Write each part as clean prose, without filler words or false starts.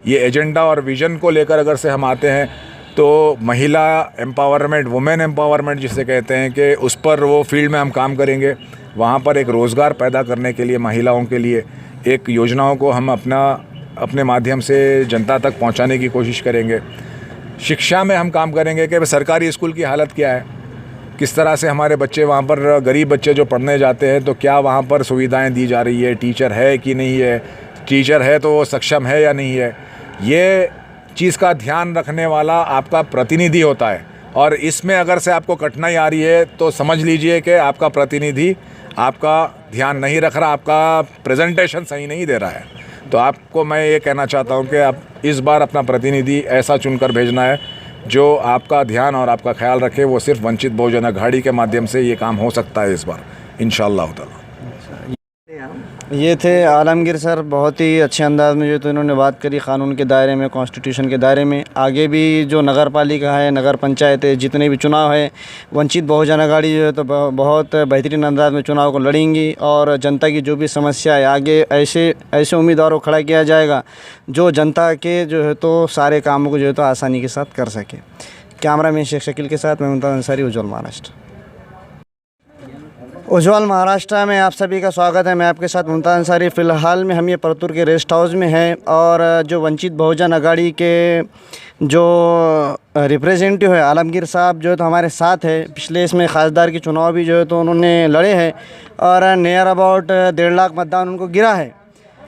ये एजेंडा और विज़न को लेकर अगर से हम आते हैं तो महिला एम्पावरमेंट, वुमेन एम्पावरमेंट जिसे कहते हैं, कि उस पर वो फील्ड में हम काम करेंगे। वहाँ पर एक रोज़गार पैदा करने के लिए महिलाओं के लिए एक योजनाओं को हम अपने माध्यम से जनता तक पहुँचाने की कोशिश करेंगे। शिक्षा में हम काम करेंगे कि सरकारी स्कूल की हालत क्या है, किस तरह से हमारे बच्चे वहाँ पर, गरीब बच्चे जो पढ़ने जाते हैं, तो क्या वहाँ पर सुविधाएं दी जा रही है, टीचर है कि नहीं है, टीचर है तो वो सक्षम है या नहीं है। ये चीज़ का ध्यान रखने वाला आपका प्रतिनिधि होता है। और इसमें अगर से आपको कठिनाई आ रही है तो समझ लीजिए कि आपका प्रतिनिधि आपका ध्यान नहीं रख रहा, आपका प्रेजेंटेशन सही नहीं दे रहा है। तो आपको मैं ये कहना चाहता हूँ कि आप इस बार अपना प्रतिनिधि ऐसा चुनकर भेजना है जो आपका ध्यान और आपका ख्याल रखे। वो सिर्फ वंचित बहुजन अघाड़ी के माध्यम से ये काम हो सकता है इस बार, इंशाअल्लाह ताला। ये थे आलमगीर सर, बहुत ही अच्छे अंदाज़ में जो तो इन्होंने बात करी क़ानून के दायरे में, कॉन्स्टिट्यूशन के दायरे में। आगे भी जो नगर पालिका है, नगर पंचायत है, जितने भी चुनाव है, वंचित बहुजन अघाड़ी जो है तो बहुत बेहतरीन अंदाज़ में चुनाव को लड़ेंगी। और जनता की जो भी समस्या है, आगे ऐसे उम्मीदवारों को खड़ा किया जाएगा जो जनता के जो है तो सारे कामों को जो है तो आसानी के साथ कर सके। कैमरामैन शेख शकील के साथ मैं मुमताज़ अंसारी, उज्ज्वल महाराष्ट्र। उज्ज्वल महाराष्ट्र में आप सभी का स्वागत है। मैं आपके साथ मुमताज़ अंसारी। फ़िलहाल में हम ये परतूर के रेस्ट हाउस में हैं और जो वंचित बहुजन अघाड़ी के जो रिप्रेजेंटेटिव है आलमगीर साहब जो है तो हमारे साथ है। पिछले इसमें खासदार के चुनाव भी जो है तो उन्होंने लड़े हैं और नियर अबाउट 1.5 लाख मतदान उनको गिरा है।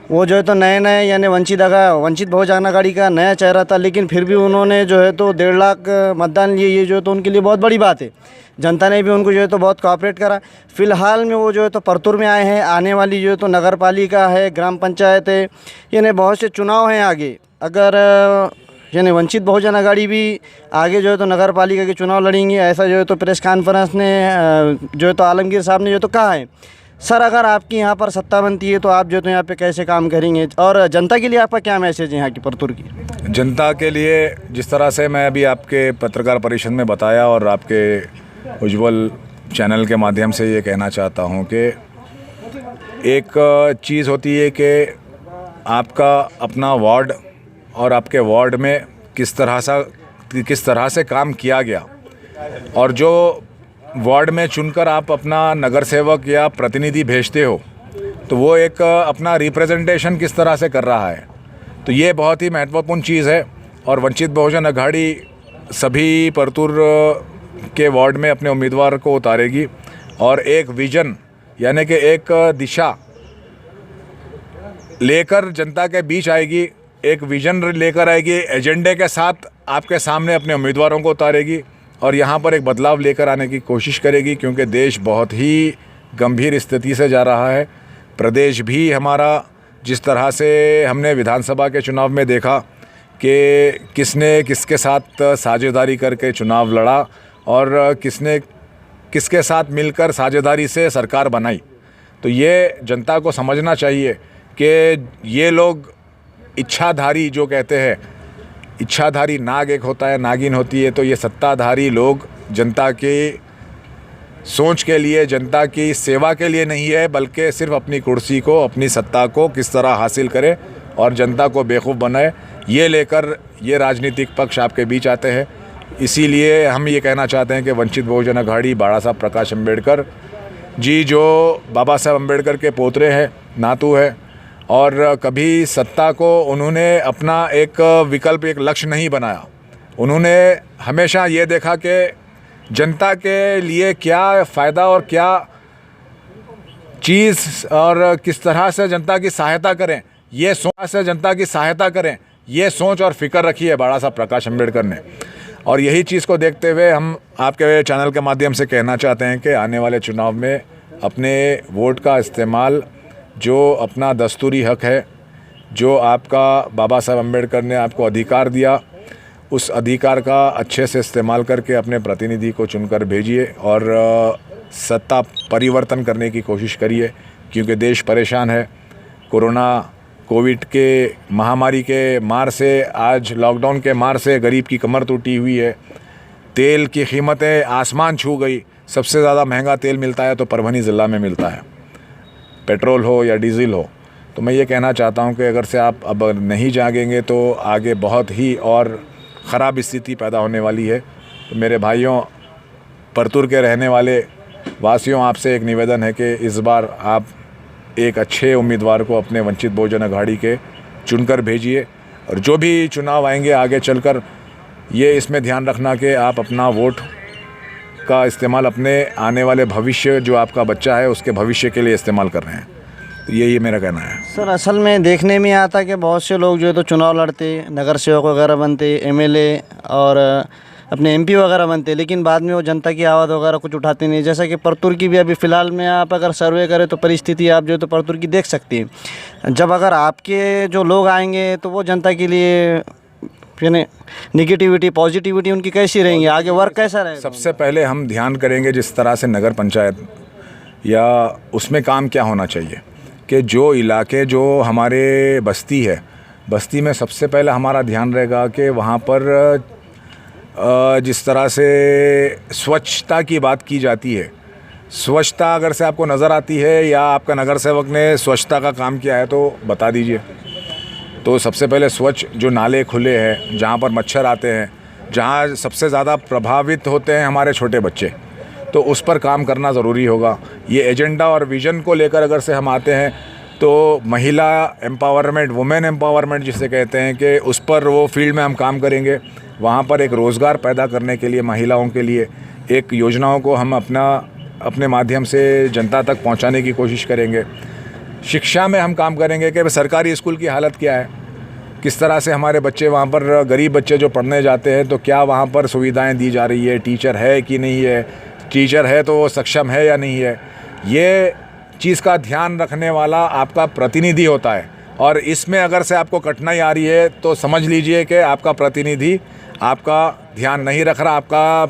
वो जो है तो नए यानी वंचित बहुजन अघाड़ी का नया चेहरा था, लेकिन फिर भी उन्होंने जो है तो 1.5 लाख मतदान लिए। ये जो है तो उनके लिए बहुत बड़ी बात है। जनता ने भी उनको जो है तो बहुत कोऑपरेट करा। फ़िलहाल में वो जो है तो परतूर में आए हैं। आने वाली जो है तो नगर पालिका है, ग्राम पंचायत है, यानी बहुत से चुनाव हैं आगे। अगर यानी वंचित बहुजन अघाड़ी भी आगे जो है तो नगर पालिका के चुनाव लड़ेंगे, ऐसा जो है तो प्रेस कॉन्फ्रेंस ने जो है तो आलमगीर साहब ने जो तो कहा है। सर, अगर आपकी यहाँ पर सत्ता बनती है तो आप जो तो यहाँ पे कैसे काम करेंगे और जनता के लिए आपका क्या मैसेज है यहाँ की परतूर की? जनता के लिए जिस तरह से मैं अभी आपके पत्रकार परिषद में बताया और आपके उज्ज्वल चैनल के माध्यम से ये कहना चाहता हूँ कि एक चीज़ होती है कि आपका अपना वार्ड और आपके वार्ड में किस तरह से काम किया गया, और जो वार्ड में चुनकर आप अपना नगर सेवक या प्रतिनिधि भेजते हो तो वो एक अपना रिप्रेजेंटेशन किस तरह से कर रहा है। तो ये बहुत ही महत्वपूर्ण चीज़ है। और वंचित बहुजन अघाड़ी सभी परतूर के वार्ड में अपने उम्मीदवार को उतारेगी और एक विजन यानी कि एक दिशा लेकर जनता के बीच आएगी, एक विजन लेकर आएगी, एजेंडे के साथ आपके सामने अपने उम्मीदवारों को उतारेगी और यहाँ पर एक बदलाव लेकर आने की कोशिश करेगी। क्योंकि देश बहुत ही गंभीर स्थिति से जा रहा है। प्रदेश भी हमारा, जिस तरह से हमने विधानसभा के चुनाव में देखा कि किसने किसके साथ साझेदारी करके चुनाव लड़ा और किसने किसके साथ मिलकर साझेदारी से सरकार बनाई। तो ये जनता को समझना चाहिए कि ये लोग इच्छाधारी, जो कहते हैं इच्छाधारी नाग एक होता है, नागिन होती है, तो ये सत्ताधारी लोग जनता की सोच के लिए, जनता की सेवा के लिए नहीं है, बल्कि सिर्फ अपनी कुर्सी को, अपनी सत्ता को किस तरह हासिल करे और जनता को बेवकूफ़ बनाए, ये लेकर ये राजनीतिक पक्ष आपके बीच आते हैं। इसीलिए हम ये कहना चाहते हैं कि वंचित बहुजन अघाड़ी, बाबा साहब प्रकाश अम्बेडकर जी, जो बाबा साहब अम्बेडकर के पोतरे हैं, नातू है, और कभी सत्ता को उन्होंने अपना एक विकल्प, एक लक्ष्य नहीं बनाया। उन्होंने हमेशा ये देखा कि जनता के लिए क्या फ़ायदा और क्या चीज़ और किस तरह से जनता की सहायता करें, ये सोच और फिक्र रखी है बाबा साहब प्रकाश अम्बेडकर ने। और यही चीज़ को देखते हुए हम आपके चैनल के माध्यम से कहना चाहते हैं कि आने वाले चुनाव में अपने वोट का इस्तेमाल, जो अपना दस्तूरी हक है, जो आपका बाबा साहब अम्बेडकर ने आपको अधिकार दिया, उस अधिकार का अच्छे से इस्तेमाल करके अपने प्रतिनिधि को चुनकर भेजिए और सत्ता परिवर्तन करने की कोशिश करिए। क्योंकि देश परेशान है। कोविड के महामारी के मार से, आज लॉकडाउन के मार से गरीब की कमर टूटी हुई है। तेल की कीमतें आसमान छू गई। सबसे ज़्यादा महंगा तेल मिलता है तो परभनी ज़िला में मिलता है, पेट्रोल हो या डीजल हो। तो मैं ये कहना चाहता हूँ कि अगर से आप अब नहीं जागेंगे तो आगे बहुत ही और ख़राब स्थिति पैदा होने वाली है। तो मेरे भाइयों, परतूर के रहने वाले वासियों, आपसे एक निवेदन है कि इस बार आप एक अच्छे उम्मीदवार को अपने वंचित बहुजन अघाड़ी के चुनकर भेजिए, और जो भी चुनाव आएंगे आगे चलकर ये इसमें ध्यान रखना कि आप अपना वोट का इस्तेमाल अपने आने वाले भविष्य, जो आपका बच्चा है उसके भविष्य के लिए इस्तेमाल कर रहे हैं। तो यही मेरा कहना है। सर, असल में देखने में आता कि बहुत से लोग जो है तो चुनाव लड़ते, नगर सेवक वगैरह बनते, एमएलए और अपने एमपी वगैरह बनते, लेकिन बाद में वो जनता की आवाज़ वगैरह कुछ उठाते नहीं। जैसा कि परतूर की भी अभी फ़िलहाल में आप अगर सर्वे करें तो परिस्थिति आप जो है तो परतूर की देख सकती हैं। जब अगर आपके जो लोग आएंगे तो वो जनता के लिए यानी निगेटिविटी पॉजिटिविटी उनकी कैसी रहेंगी, आगे वर्क कैसा रहेगा? सबसे पहले हम ध्यान करेंगे जिस तरह से नगर पंचायत या उसमें काम क्या होना चाहिए कि जो इलाके, जो हमारे बस्ती है, बस्ती में सबसे पहले हमारा ध्यान रहेगा कि वहाँ पर जिस तरह से स्वच्छता की बात की जाती है, स्वच्छता अगर से आपको नज़र आती है या आपका नगर सेवक ने स्वच्छता का काम किया है तो बता दीजिए। तो सबसे पहले स्वच्छ जो नाले खुले हैं, जहाँ पर मच्छर आते हैं, जहाँ सबसे ज़्यादा प्रभावित होते हैं हमारे छोटे बच्चे, तो उस पर काम करना ज़रूरी होगा। ये एजेंडा और विज़न को लेकर अगर से हम आते हैं तो महिला एम्पावरमेंट, वुमेन एम्पावरमेंट जिसे कहते हैं, कि उस पर वो फील्ड में हम काम करेंगे। वहाँ पर एक रोज़गार पैदा करने के लिए महिलाओं के लिए एक योजनाओं को हम अपने माध्यम से जनता तक पहुँचाने की कोशिश करेंगे। शिक्षा में हम काम करेंगे कि सरकारी स्कूल की हालत क्या है, किस तरह से हमारे बच्चे वहाँ पर, गरीब बच्चे जो पढ़ने जाते हैं, तो क्या वहाँ पर सुविधाएं दी जा रही है, टीचर है कि नहीं है, टीचर है तो वो सक्षम है या नहीं है। ये चीज़ का ध्यान रखने वाला आपका प्रतिनिधि होता है, और इसमें अगर से आपको कठिनाई आ रही है तो समझ लीजिए कि आपका प्रतिनिधि आपका ध्यान नहीं रख रहा, आपका